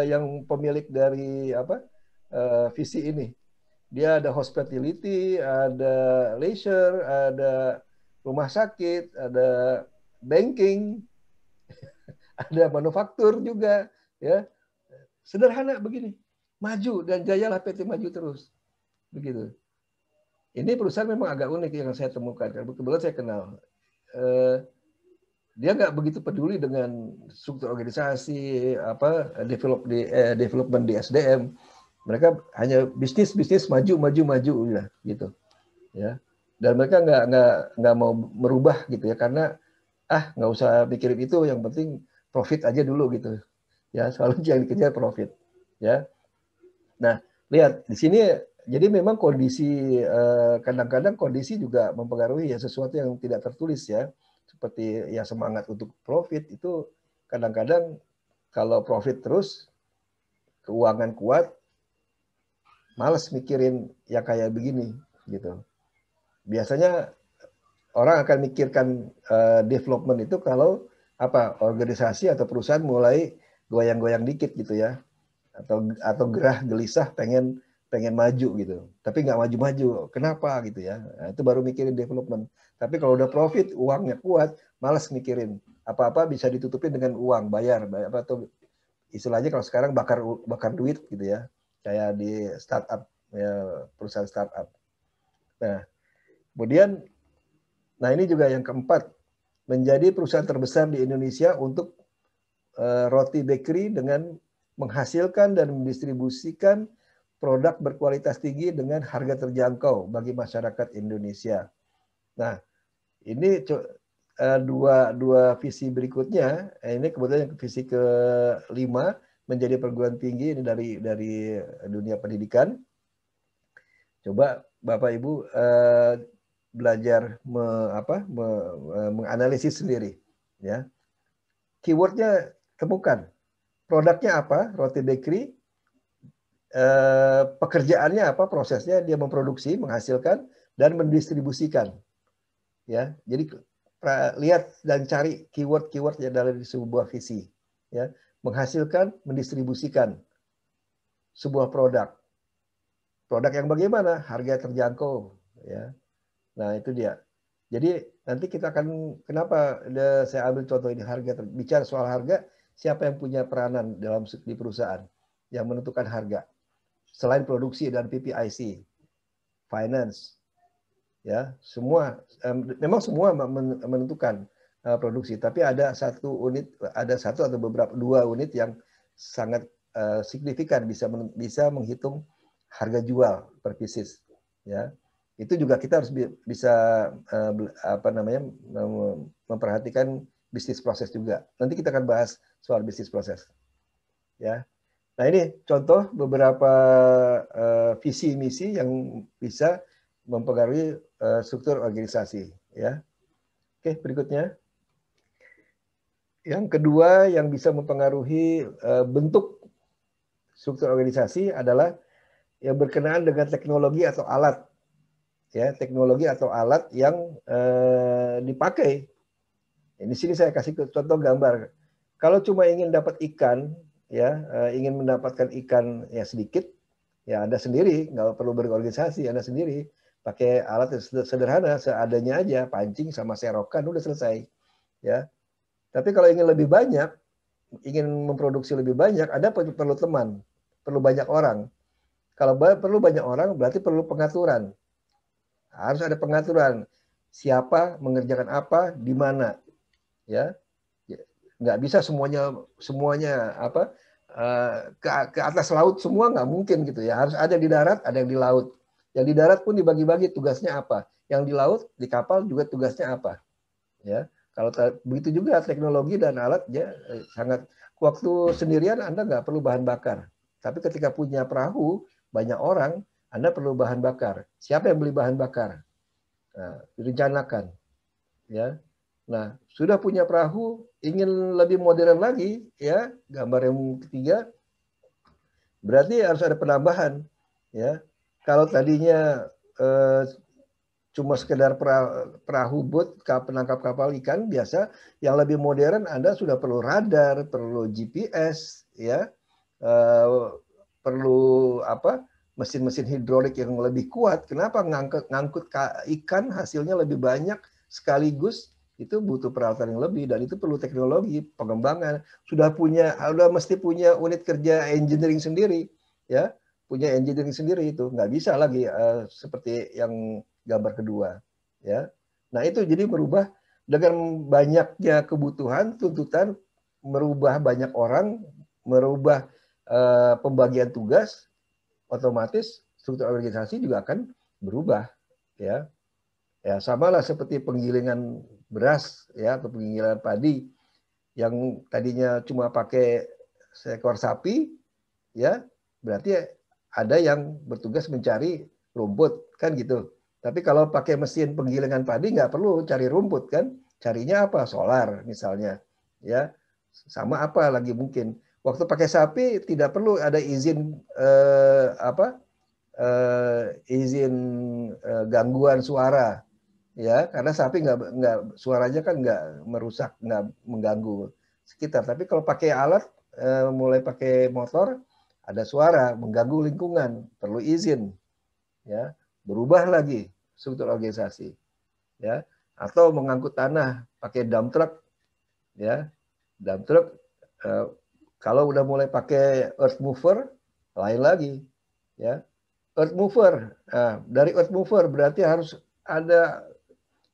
yang pemilik dari visi ini. Dia ada hospitality, ada leisure, ada rumah sakit, ada banking, ada manufaktur juga, ya. Sederhana begini, maju dan jayalah PT maju terus, begitu. Ini perusahaan memang agak unik yang saya temukan, kebetulan saya kenal. Dia nggak begitu peduli dengan struktur organisasi, development di SDM. Mereka hanya bisnis maju udah gitu, ya. Dan mereka nggak mau merubah gitu ya, karena nggak usah mikirin itu, yang penting profit aja dulu gitu ya, selalu yang dikejar profit ya. Nah, lihat di sini, jadi memang kondisi kadang-kadang kondisi juga mempengaruhi ya, sesuatu yang tidak tertulis ya, seperti ya semangat untuk profit itu kadang-kadang kalau profit terus, keuangan kuat, males mikirin yang kayak begini gitu. Biasanya orang akan mikirkan development itu kalau organisasi atau perusahaan mulai goyang-goyang dikit gitu ya, atau gerah gelisah pengen maju gitu, tapi nggak maju-maju, kenapa gitu ya. Nah, itu baru mikirin development. Tapi kalau udah profit, uangnya kuat, malas mikirin apa-apa, bisa ditutupin dengan uang, bayar atau istilahnya kalau sekarang bakar duit gitu ya, kayak di startup ya, perusahaan startup. Nah, kemudian ini juga yang keempat, menjadi perusahaan terbesar di Indonesia untuk roti bakery dengan menghasilkan dan mendistribusikan produk berkualitas tinggi dengan harga terjangkau bagi masyarakat Indonesia. Nah, ini dua visi berikutnya. Ini kemudian visi ke-5, menjadi perguruan tinggi ini dari dunia pendidikan. Coba Bapak Ibu belajar menganalisis sendiri ya. Keywordnya temukan, produknya apa, roti bakery, pekerjaannya apa, prosesnya dia memproduksi, menghasilkan dan mendistribusikan ya. Jadi lihat dan cari keyword ya dalam sebuah visi ya, menghasilkan, mendistribusikan sebuah produk. produk yang bagaimana, harga terjangkau, ya. Nah itu dia. Jadi nanti kita akan kenapa saya ambil contoh ini bicara soal harga, siapa yang punya peranan di perusahaan yang menentukan harga selain produksi dan PPIC, finance, ya semua memang semua menentukan produksi, tapi ada satu atau dua unit yang sangat signifikan bisa menghitung harga jual per pieces, ya. Itu juga kita harus bisa memperhatikan bisnis proses juga. Nanti kita akan bahas soal bisnis proses, ya. Nah ini contoh beberapa visi misi yang bisa mempengaruhi struktur organisasi, ya. Oke, berikutnya. Yang kedua yang bisa mempengaruhi bentuk struktur organisasi adalah yang berkenaan dengan teknologi atau alat, ya, teknologi atau alat yang dipakai. Di sini saya kasih contoh gambar. Kalau cuma ingin dapat ikan, ya, ingin mendapatkan ikan ya sedikit, ya Anda sendiri, nggak perlu berorganisasi, Anda sendiri pakai alat yang sederhana, seadanya aja, pancing sama serokan, udah selesai, ya. Tapi kalau ingin lebih banyak, ingin memproduksi lebih banyak, Anda perlu teman, perlu banyak orang. Kalau perlu banyak orang, berarti perlu pengaturan. Harus ada pengaturan. Siapa mengerjakan apa, di mana, ya. Nggak bisa semuanya apa ke atas laut semua, nggak mungkin gitu ya. Harus ada di darat, ada yang di laut. Yang di darat pun dibagi-bagi tugasnya apa. Yang di laut, di kapal juga tugasnya apa. Ya, kalau begitu juga teknologi dan alat ya sangat. Waktu sendirian Anda nggak perlu bahan bakar. Tapi ketika punya perahu, banyak orang, Anda perlu bahan bakar. Siapa yang beli bahan bakar? Nah, direncanakan. Ya. Nah, sudah punya perahu, ingin lebih modern lagi, ya, gambar yang ketiga, berarti harus ada penambahan. Ya. Kalau tadinya cuma sekedar perahu boat penangkap kapal ikan biasa, yang lebih modern Anda sudah perlu radar, perlu GPS, ya, perlu apa, mesin-mesin hidrolik yang lebih kuat. Kenapa ngangkut ikan hasilnya lebih banyak sekaligus, itu butuh peralatan yang lebih, dan itu perlu teknologi pengembangan. Sudah mesti punya unit kerja engineering sendiri, ya, punya engineering sendiri, itu nggak bisa lagi seperti yang gambar kedua, ya. Nah itu jadi merubah dengan banyaknya kebutuhan, tuntutan, merubah banyak orang, merubah pembagian tugas, otomatis struktur organisasi juga akan berubah, ya. Ya samalah seperti penggilingan beras, ya, atau penggilingan padi yang tadinya cuma pakai seekor sapi, ya, berarti ada yang bertugas mencari rumput, kan gitu. Tapi kalau pakai mesin penggilingan padi nggak perlu cari rumput, kan? Carinya apa? Solar misalnya, ya. Sama apa lagi mungkin. Waktu pakai sapi tidak perlu ada izin izin gangguan suara, ya, karena sapi nggak suaranya kan nggak merusak, nggak mengganggu sekitar. Tapi kalau pakai alat, mulai pakai motor, ada suara mengganggu lingkungan, perlu izin, ya. Berubah lagi struktur organisasi, ya. Atau mengangkut tanah pakai dump truck, ya. Dump truck kalau udah mulai pakai earth mover, lain lagi, ya. Earth mover, nah, dari earth mover berarti harus ada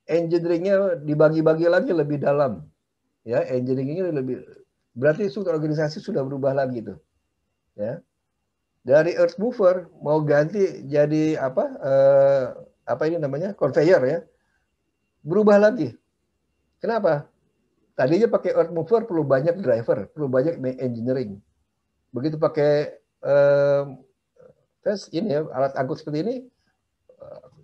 engineering-nya dibagi-bagi lagi lebih dalam, ya. Engineering-nya lebih, berarti struktur organisasi sudah berubah lagi tuh, ya. Dari earth mover mau ganti jadi apa ini namanya, conveyor, ya, berubah lagi. Kenapa? Tadinya pakai earth mover perlu banyak driver, perlu banyak engineering. Begitu pakai ini ya, alat angkut seperti ini,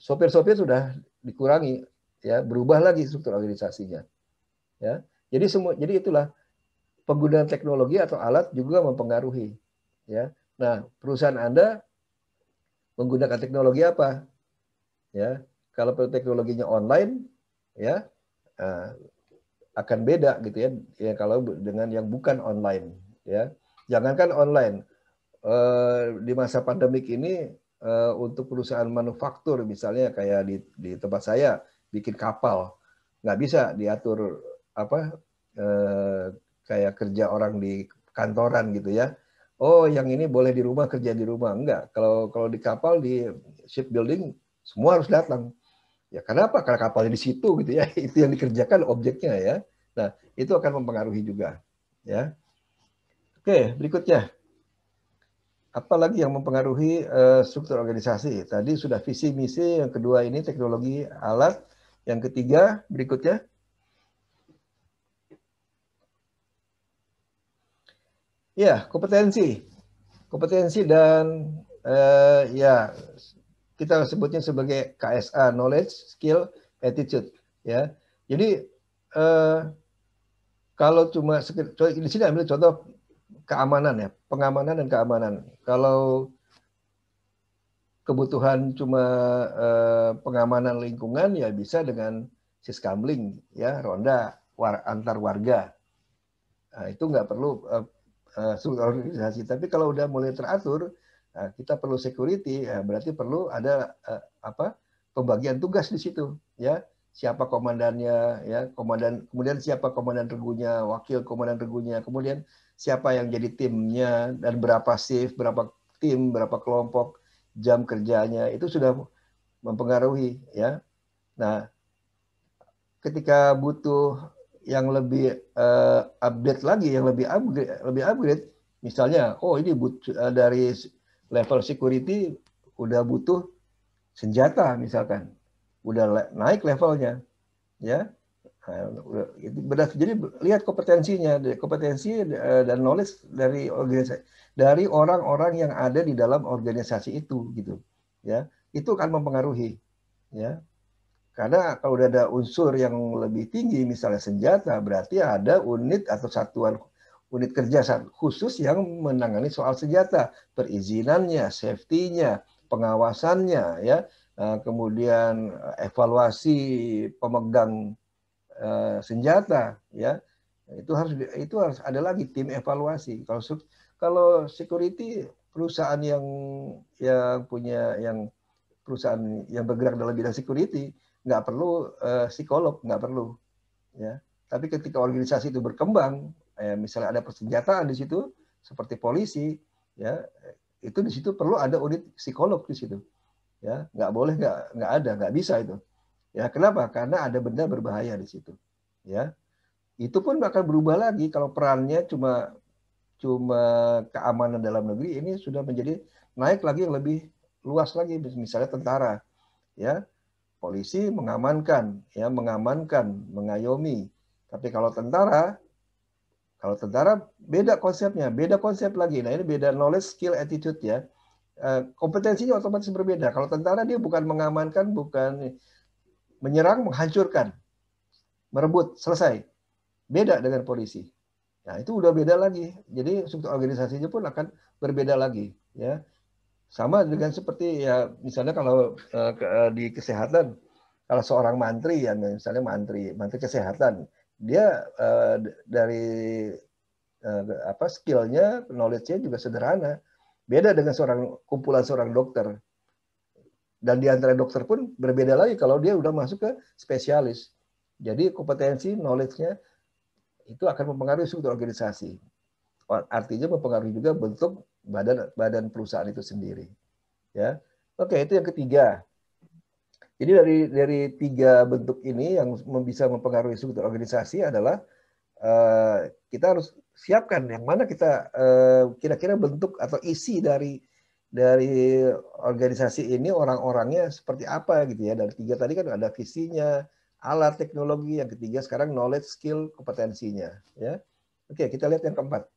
sopir-sopir sudah dikurangi, ya, berubah lagi struktur organisasinya, ya. Jadi itulah penggunaan teknologi atau alat juga mempengaruhi, ya. Nah, perusahaan Anda menggunakan teknologi apa? Ya, kalau teknologinya online, ya, akan beda gitu ya. Ya kalau dengan yang bukan online, ya. Jangankan online, di masa pandemik ini untuk perusahaan manufaktur misalnya kayak di tempat saya bikin kapal, nggak bisa diatur apa kayak kerja orang di kantoran gitu ya. Oh, yang ini boleh di rumah kerja di rumah, enggak. Kalau di kapal di shipbuilding semua harus datang. Ya kenapa? Karena kapalnya di situ gitu ya. Itu yang dikerjakan objeknya ya. Nah, itu akan mempengaruhi juga ya. Oke, berikutnya. Apa lagi yang mempengaruhi struktur organisasi? Tadi sudah visi misi, yang kedua ini teknologi alat, yang ketiga berikutnya. Ya, kompetensi. Kompetensi dan ya kita sebutnya sebagai KSA, knowledge, skill, attitude ya. Jadi kalau cuma di sini ambil contoh keamanan ya, pengamanan dan keamanan. Kalau kebutuhan cuma pengamanan lingkungan ya bisa dengan siskamling ya, ronda antar warga. Nah, itu nggak perlu struktur organisasi. Tapi kalau udah mulai teratur, kita perlu security, berarti perlu ada pembagian tugas di situ ya. Siapa komandannya ya, kemudian siapa komandan regunya, wakil komandan regunya, kemudian siapa yang jadi timnya dan berapa shift, berapa tim, berapa kelompok, jam kerjanya, itu sudah mempengaruhi ya. Nah, ketika butuh yang lebih update lagi, yang lebih upgrade, misalnya, oh ini dari level security udah butuh senjata misalkan, udah naik levelnya, ya. Jadi lihat kompetensinya, kompetensi dan knowledge dari organisasi, dari orang-orang yang ada di dalam organisasi itu, gitu, ya. Itu akan mempengaruhi, ya. Karena kalau udah ada unsur yang lebih tinggi, misalnya senjata, berarti ada unit atau satuan unit kerja khusus yang menangani soal senjata, perizinannya, safety-nya, pengawasannya, ya, kemudian evaluasi pemegang senjata, ya, itu harus ada lagi tim evaluasi. Kalau security perusahaan yang punya perusahaan yang bergerak dalam bidang security nggak perlu psikolog, nggak perlu, ya. Tapi ketika organisasi itu berkembang, misalnya ada persenjataan di situ seperti polisi, ya, itu di situ perlu ada unit psikolog di situ, ya. Nggak boleh nggak bisa itu, ya. Kenapa? Karena ada benda berbahaya di situ, ya. Itu pun akan berubah lagi kalau perannya cuma keamanan dalam negeri, ini sudah menjadi naik lagi yang lebih luas lagi, misalnya tentara, ya. Polisi mengamankan, ya, mengayomi. Tapi kalau tentara beda konsepnya, beda konsep lagi. Nah, ini beda knowledge, skill, attitude, ya. Kompetensinya otomatis berbeda. Kalau tentara dia bukan mengamankan, bukan menyerang, menghancurkan, merebut, selesai. Beda dengan polisi. Nah, itu udah beda lagi. Jadi struktur organisasinya pun akan berbeda lagi, ya. Sama dengan seperti ya misalnya kalau di kesehatan, kalau seorang mantri ya misalnya mantri kesehatan, dia dari skillnya, knowledge-nya juga sederhana. Beda dengan kumpulan seorang dokter. Dan di antara dokter pun berbeda lagi kalau dia udah masuk ke spesialis. Jadi kompetensi, knowledge-nya itu akan mempengaruhi struktur organisasi. Artinya mempengaruhi juga bentuk badan perusahaan itu sendiri, ya. Oke, itu yang ketiga. Jadi dari tiga bentuk ini yang bisa mempengaruhi struktur organisasi adalah kita harus siapkan yang mana kita kira-kira bentuk atau isi dari organisasi ini, orang-orangnya seperti apa gitu ya. Dari tiga tadi kan ada visinya, alat, teknologi, yang ketiga sekarang knowledge, skill, kompetensinya, ya. Oke, kita lihat yang keempat.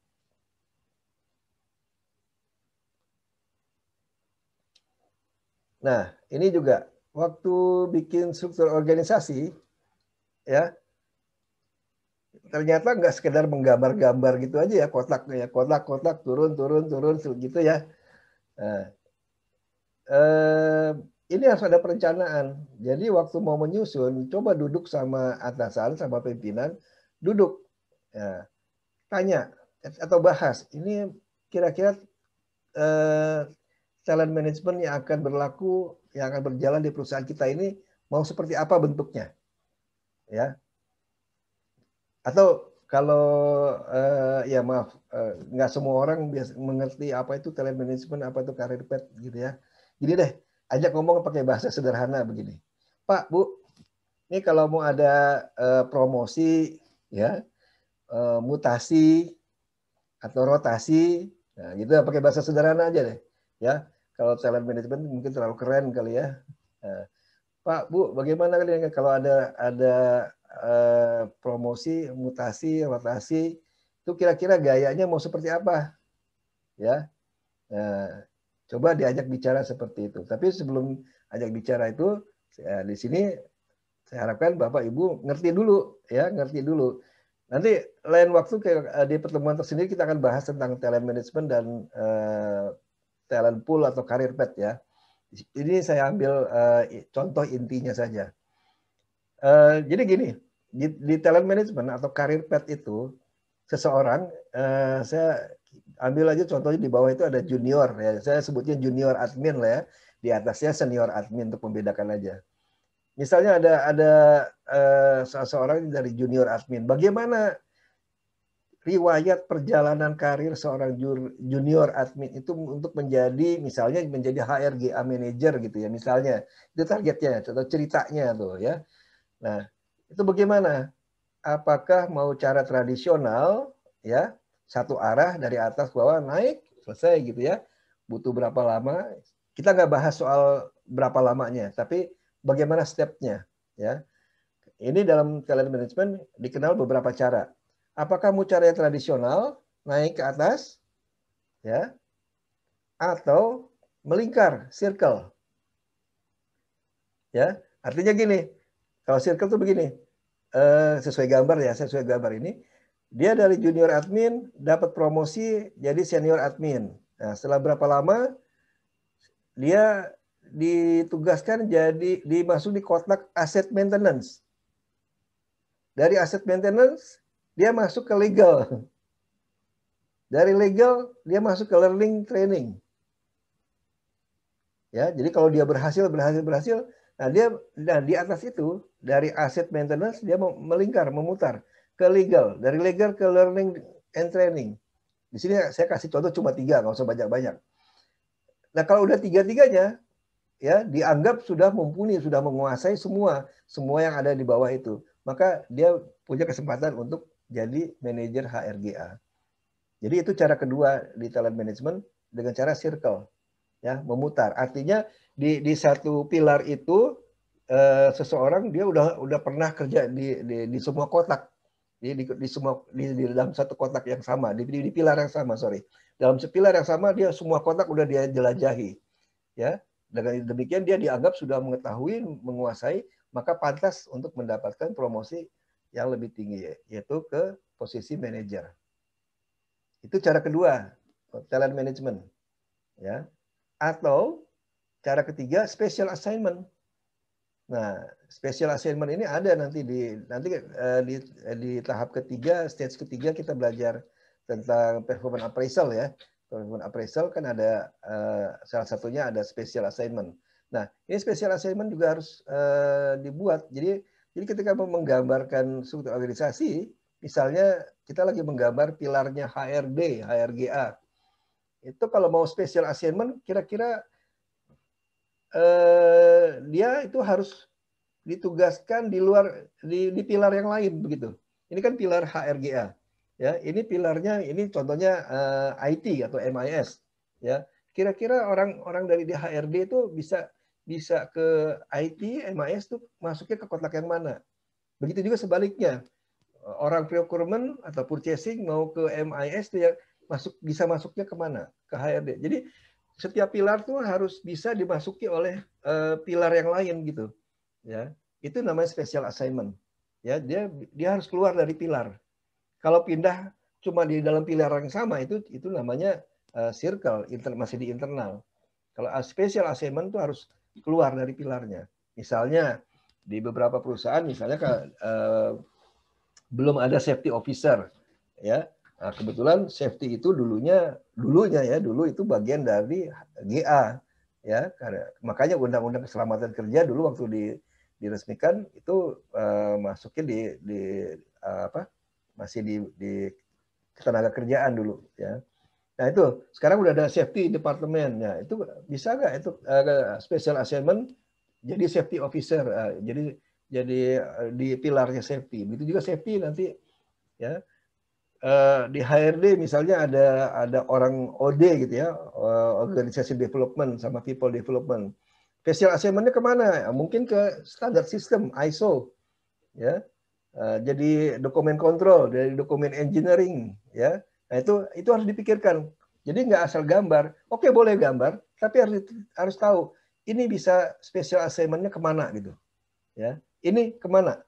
Nah, ini juga waktu bikin struktur organisasi, ya, ternyata nggak sekedar menggambar-gambar gitu aja ya, kotak, turun gitu ya. Nah, ini harus ada perencanaan. Jadi waktu mau menyusun, coba duduk sama atasan, sama pimpinan, duduk, ya, tanya atau bahas, ini kira-kira talent management yang akan berlaku, yang akan berjalan di perusahaan kita ini mau seperti apa bentuknya, ya? Atau kalau ya maaf, nggak semua orang biasa mengerti apa itu talent management, apa itu career path gitu ya. Jadi deh, ajak ngomong pakai bahasa sederhana begini. Pak, Bu, ini kalau mau ada promosi, ya, mutasi atau rotasi, nah gitu ya, pakai bahasa sederhana aja deh, ya. Kalau talent management mungkin terlalu keren kali ya. Nah, Pak, Bu, bagaimana kalian kalau ada promosi, mutasi, rotasi, itu kira-kira gayanya mau seperti apa, ya? Nah, coba diajak bicara seperti itu. Tapi sebelum ajak bicara itu, di sini saya harapkan Bapak Ibu ngerti dulu, ya, ngerti dulu. Nanti lain waktu di pertemuan tersendiri kita akan bahas tentang talent management dan talent pool atau career path ya. Ini saya ambil contoh intinya saja. Jadi gini, di talent management atau career path itu seseorang, saya ambil aja contohnya di bawah itu ada junior ya, saya sebutnya junior admin lah ya, di atasnya senior admin untuk membedakan aja. Misalnya ada seseorang dari junior admin, bagaimana riwayat perjalanan karir seorang junior admin itu untuk menjadi misalnya menjadi HRGA manager gitu ya, misalnya itu targetnya atau ceritanya tuh ya. Nah, itu bagaimana? Apakah mau cara tradisional ya, satu arah dari atas ke bawah naik selesai gitu ya? Butuh berapa lama? Kita nggak bahas soal berapa lamanya, tapi bagaimana stepnya ya. Ini dalam talent management dikenal beberapa cara. Apakah mau cara yang tradisional naik ke atas ya, atau melingkar circle ya? Artinya gini, kalau circle tuh begini, sesuai gambar ya, sesuai gambar ini, dia dari junior admin dapat promosi jadi senior admin. Nah, setelah berapa lama dia ditugaskan jadi dimasuk di kotak asset maintenance. Dari asset maintenance dia masuk ke legal. Dari legal dia masuk ke learning training. Ya, jadi kalau dia berhasil, nah dia di atas itu dari asset maintenance dia melingkar, memutar ke legal, dari legal ke learning and training. Di sini saya kasih contoh cuma 3, nggak usah banyak-banyak. Nah kalau udah 3-tiganya, ya dianggap sudah mumpuni, sudah menguasai semua yang ada di bawah itu, maka dia punya kesempatan untuk jadi manajer HRGA. Jadi itu cara kedua di talent management dengan cara circle, ya memutar. Artinya di satu pilar itu seseorang dia udah pernah kerja di semua kotak, di dalam satu kotak yang sama, di pilar yang sama, dalam sepilar yang sama dia semua kotak udah dia jelajahi, ya. Dengan demikian dia dianggap sudah mengetahui, menguasai, maka pantas untuk mendapatkan promosi yang lebih tinggi, yaitu ke posisi manajer. Itu cara kedua, talent management, ya. Atau cara ketiga, special assignment. Nah, special assignment ini ada nanti di tahap ketiga, stage ketiga kita belajar tentang performance appraisal ya. Performance appraisal kan ada salah satunya ada special assignment. Nah, ini special assignment juga harus dibuat. Jadi ketika menggambarkan struktur organisasi, misalnya kita lagi menggambar pilarnya HRD, HRGA. Itu kalau mau special assignment, kira-kira dia itu harus ditugaskan di luar di pilar yang lain begitu. Ini kan pilar HRGA. Ya, ini pilarnya ini contohnya IT atau MIS ya. Kira-kira orang dari HRD itu bisa ke IT, MIS tuh masuknya ke kotak yang mana? Begitu juga sebaliknya. Orang procurement atau purchasing mau ke MIS tuh ya bisa masuknya kemana? Ke HRD. Jadi setiap pilar tuh harus bisa dimasuki oleh pilar yang lain gitu. Ya, itu namanya special assignment. Ya, dia harus keluar dari pilar. Kalau pindah cuma di dalam pilar yang sama itu namanya circle, masih di internal. Kalau special assignment itu harus keluar dari pilarnya. Misalnya di beberapa perusahaan misalnya belum ada safety officer, ya. Nah, kebetulan safety itu dulu itu bagian dari GA ya, karena makanya Undang-Undang Keselamatan Kerja dulu waktu diresmikan itu masuknya masih di ketenaga kerjaan dulu ya. Nah itu sekarang udah ada safety department. Nah itu bisa nggak itu special assignment jadi safety officer, jadi di pilarnya safety. Begitu juga safety nanti ya. Di HRD misalnya ada orang OD gitu ya, organisasi development sama people development. Special assignment-nya kemana? Mungkin ke standar sistem ISO ya. Jadi dokumen kontrol, dari dokumen engineering ya. Nah itu harus dipikirkan. Jadi nggak asal gambar. Oke boleh gambar, tapi harus tahu ini bisa special assignment-nya kemana gitu ya. Ini kemana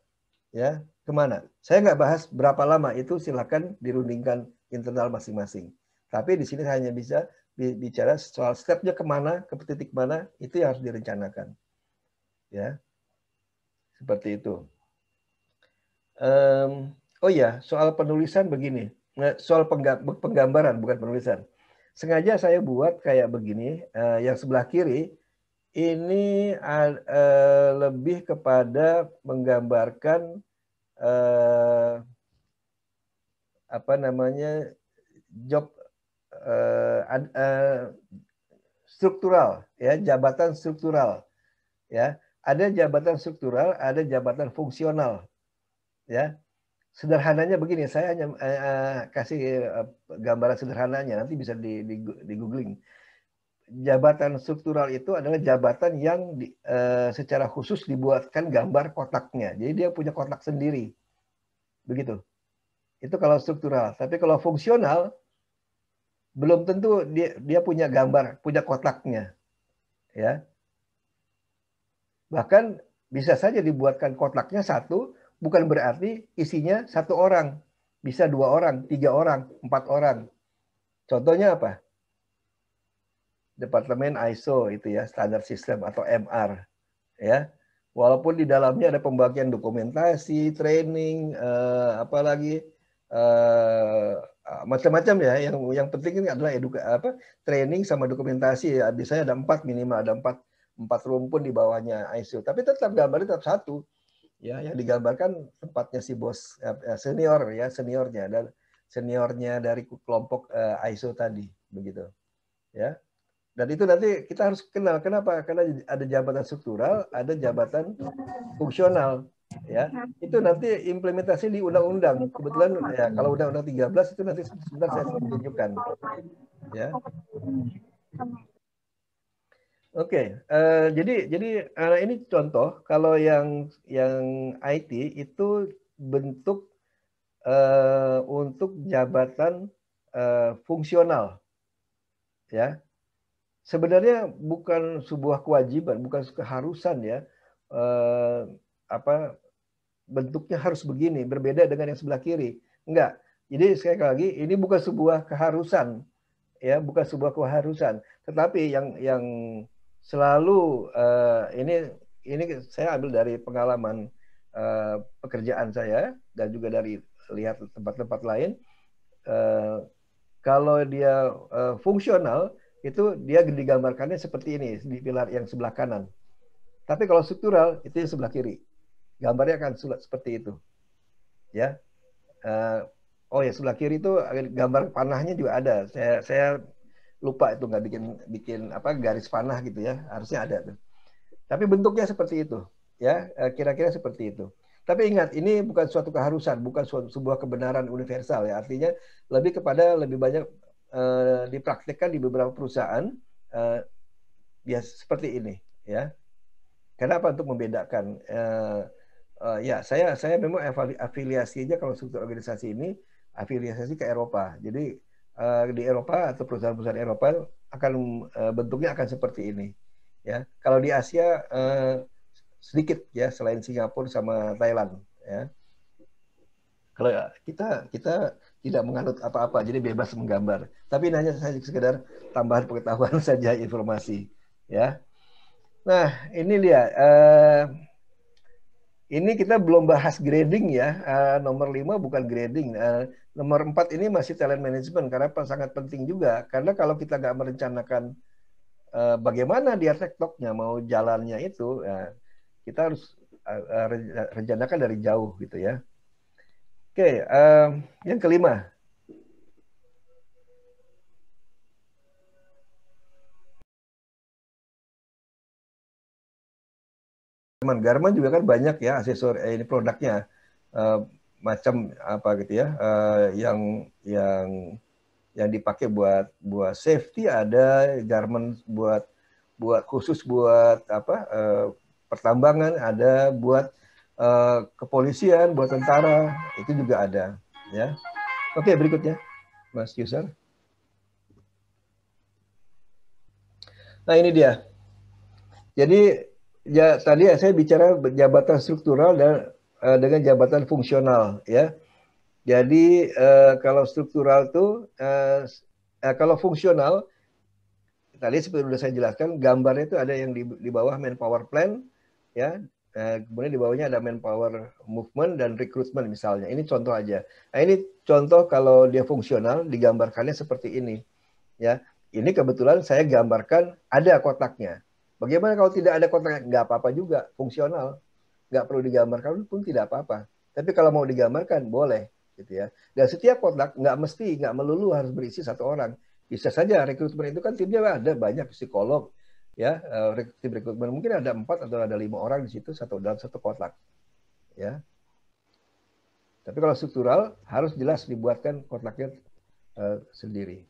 ya, kemana? Saya nggak bahas berapa lama, itu silakan dirundingkan internal masing-masing. Tapi di sini hanya bisa bicara soal stepnya kemana, ke titik mana, itu yang harus direncanakan. Ya, seperti itu. Oh ya, soal penulisan begini. Soal penggambaran, bukan penulisan. Sengaja saya buat kayak begini, yang sebelah kiri, ini lebih kepada menggambarkan job struktural ya, jabatan struktural ya. Ada jabatan struktural, ada jabatan fungsional ya. Sederhananya begini, saya hanya kasih gambaran sederhananya, nanti bisa di googling. Jabatan struktural itu adalah jabatan yang secara khusus dibuatkan gambar kotaknya. Jadi dia punya kotak sendiri. Begitu. Itu kalau struktural. Tapi kalau fungsional, belum tentu dia punya gambar, punya kotaknya. Ya. Bahkan bisa saja dibuatkan kotaknya satu, bukan berarti isinya satu orang. Bisa 2 orang, 3 orang, 4 orang. Contohnya apa? Departemen ISO itu ya, standar sistem atau MR. Ya. Walaupun di dalamnya ada pembagian dokumentasi, training, apalagi macam-macam ya. Yang penting ini adalah training sama dokumentasi. Ya. Biasanya ada 4 minimal, ada 4 rumpun di bawahnya ISO. Tapi tetap gambarnya tetap satu. Ya, yang digambarkan tempatnya si bos senior ya, seniornya dari kelompok ISO tadi, begitu. Ya. Dan itu nanti kita harus kenal. Kenapa? Karena ada jabatan struktural, ada jabatan fungsional. Ya, itu nanti implementasi di undang-undang. Kebetulan ya kalau undang-undang 13 itu nanti sebentar saya tunjukkan. Ya. Oke, jadi ini contoh kalau yang IT itu bentuk untuk jabatan fungsional. Ya. Sebenarnya bukan sebuah kewajiban, bukan keharusan ya. Bentuknya harus begini, berbeda dengan yang sebelah kiri. Enggak. Jadi sekali lagi ini bukan sebuah keharusan, ya, bukan sebuah keharusan. Tetapi yang selalu ini saya ambil dari pengalaman pekerjaan saya dan juga dari lihat tempat-tempat lain. Kalau dia fungsional, itu dia digambarkannya seperti ini di pilar yang sebelah kanan. Tapi kalau struktural itu yang sebelah kiri. Gambarnya akan seperti itu. Ya. Oh ya, sebelah kiri itu gambar panahnya juga ada. Saya lupa itu nggak bikin garis panah gitu ya. Harusnya ada tuh. Tapi bentuknya seperti itu. Ya, kira-kira seperti itu. Tapi ingat, ini bukan suatu keharusan, bukan sebuah kebenaran universal ya. Artinya lebih banyak dipraktikkan di beberapa perusahaan ya seperti ini ya. Kenapa? Untuk membedakan ya saya memang afiliasinya kalau struktur organisasi ini afiliasi ke Eropa. Jadi di Eropa atau perusahaan-perusahaan Eropa akan bentuknya akan seperti ini ya. Kalau di Asia sedikit ya, selain Singapura sama Thailand ya. Kalau kita tidak menganut apa-apa, jadi bebas menggambar. Tapi hanya saja sekedar tambahan pengetahuan saja, informasi. Ya. Nah, ini dia. ini kita belum bahas grading ya. Nomor 5 bukan grading. Nomor 4 ini masih talent management karena sangat penting juga. Karena kalau kita nggak merencanakan bagaimana dia TikToknya mau jalannya itu, kita harus rencanakan dari jauh gitu ya. Oke, yang kelima. Garmin juga kan banyak ya aksesor ini produknya macam apa gitu ya, yang dipakai buat safety ada, Garmin buat khusus buat apa pertambangan ada, buat kepolisian, buat tentara itu juga ada ya. Oke, berikutnya Mas Yusar. Nah ini dia. Jadi ya tadi saya bicara jabatan struktural dan dengan jabatan fungsional ya. Jadi kalau struktural tuh kalau fungsional tadi seperti sudah saya jelaskan, gambarnya itu ada yang di bawah manpower plan ya. Kemudian di bawahnya ada manpower movement dan recruitment misalnya. Ini contoh aja. Nah, ini contoh kalau dia fungsional digambarkannya seperti ini ya. Ini kebetulan saya gambarkan ada kotaknya. Bagaimana kalau tidak ada kotaknya? Nggak apa-apa juga, fungsional. Nggak perlu digambarkan pun tidak apa-apa. Tapi kalau mau digambarkan, boleh. Gitu ya. Dan setiap kotak nggak melulu harus berisi satu orang. Bisa saja rekrutmen itu kan timnya ada banyak psikolog, ya tim rekrutmen mungkin ada 4 atau ada 5 orang di situ dalam satu kotak. Ya. Tapi kalau struktural harus jelas dibuatkan kotaknya sendiri.